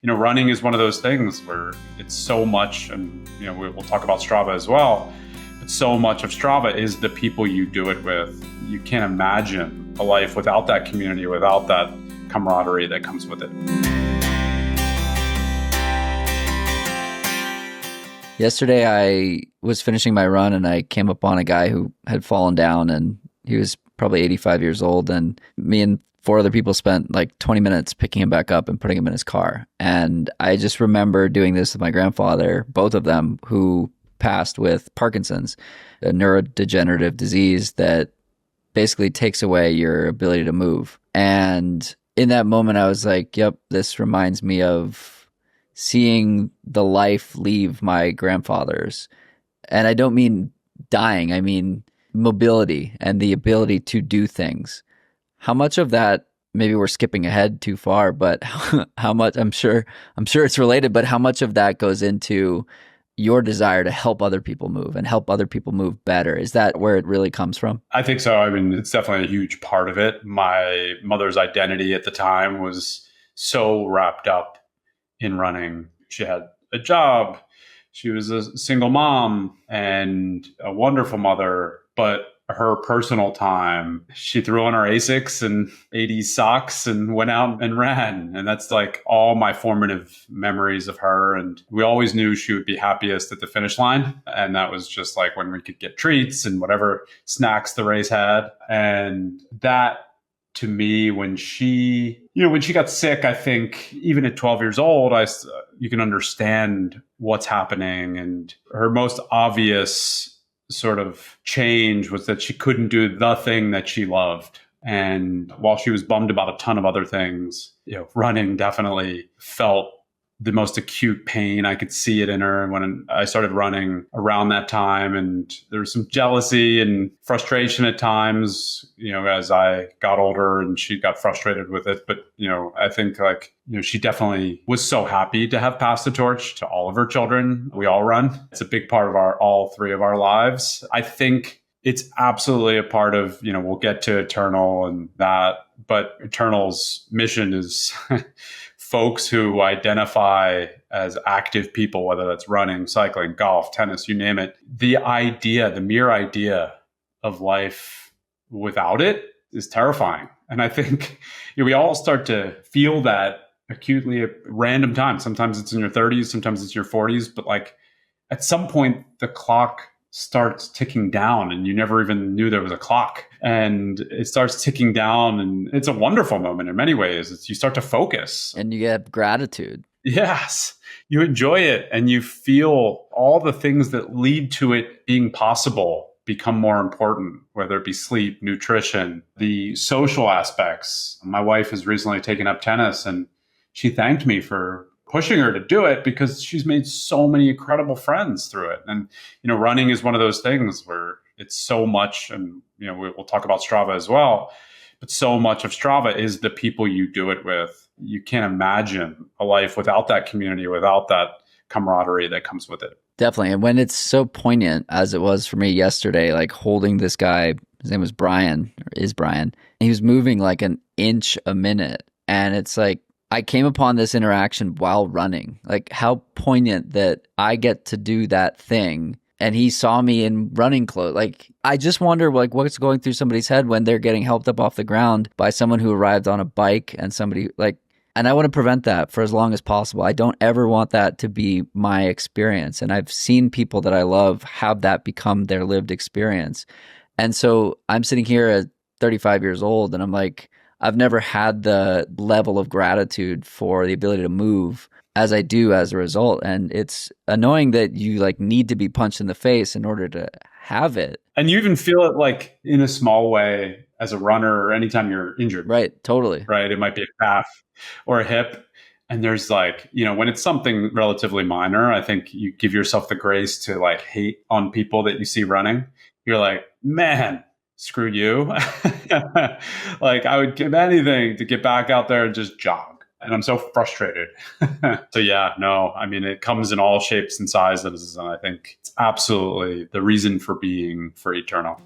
Running is one of those things where it's so much, and we'll talk about Strava as well, but so much of Strava is the people you do it with. You can't imagine a life without that community, without that camaraderie that comes with it. Yesterday, I was finishing my run and I came upon a guy who had fallen down, and he was probably 85 years old. And me and four other people spent like 20 minutes picking him back up and putting him in his car. And I just remember doing this with my grandfather, both of them who passed with Parkinson's, a neurodegenerative disease that basically takes away your ability to move. And in that moment, I was like, yep, this reminds me of seeing the life leave my grandfather's. And I don't mean dying, I mean mobility and the ability to do things. How much of that, maybe we're skipping ahead too far, but how much, I'm sure it's related, but how much of that goes into your desire to help other people move and help other people move better? Is that where it really comes from? I think so. I mean, it's definitely a huge part of it. My mother's identity at the time was so wrapped up in running. She had a job. She was a single mom and a wonderful mother, but her personal time, she threw on her Asics and 80s socks and went out and ran. And that's like all my formative memories of her. And we always knew she would be happiest at the finish line. And that was just like when we could get treats and whatever snacks the race had. And that, to me, when she got sick, I think even at 12 years old, you can understand what's happening. And her most obvious sort of change was that she couldn't do the thing that she loved. And while she was bummed about a ton of other things, running definitely felt the most acute pain. I could see it in her when I started running around that time. And there was some jealousy and frustration at times, as I got older and she got frustrated with it. But, I think she definitely was so happy to have passed the torch to all of her children. We all run. It's a big part of all three of our lives. I think it's absolutely a part of, we'll get to Eternal and that, but Eternal's mission is folks who identify as active people, whether that's running, cycling, golf, tennis, you name it. The mere idea of life without it is terrifying. And I think we all start to feel that acutely at random times. Sometimes it's in your 30s, sometimes it's your 40s, but like at some point the clock starts ticking down and you never even knew there was a clock, and it starts ticking down, and it's a wonderful moment in many ways. You start to focus and you get gratitude. Yes, you enjoy it and you feel all the things that lead to it being possible become more important, whether it be sleep, nutrition, the social aspects. My wife has recently taken up tennis and she thanked me for pushing her to do it because she's made so many incredible friends through it. And, running is one of those things where it's so much, and, we'll talk about Strava as well, but so much of Strava is the people you do it with. You can't imagine a life without that community, without that camaraderie that comes with it. Definitely. And when it's so poignant as it was for me yesterday, like holding this guy, his name was Brian, or is Brian, and he was moving like an inch a minute. And it's like, I came upon this interaction while running. Like how poignant that I get to do that thing. And he saw me in running clothes. Like, I just wonder like what's going through somebody's head when they're getting helped up off the ground by someone who arrived on a bike and somebody like, and I want to prevent that for as long as possible. I don't ever want that to be my experience. And I've seen people that I love have that become their lived experience. And so I'm sitting here at 35 years old and I'm like, I've never had the level of gratitude for the ability to move as I do as a result. And it's annoying that you like need to be punched in the face in order to have it. And you even feel it like in a small way as a runner or anytime you're injured. Right. Totally. Right. It might be a calf or a hip. And there's like, when it's something relatively minor, I think you give yourself the grace to like hate on people that you see running. You're like, man, screw you. Like I would give anything to get back out there and just jog. And I'm so frustrated. So yeah, no, I mean, it comes in all shapes and sizes. And I think it's absolutely the reason for being for Eternal.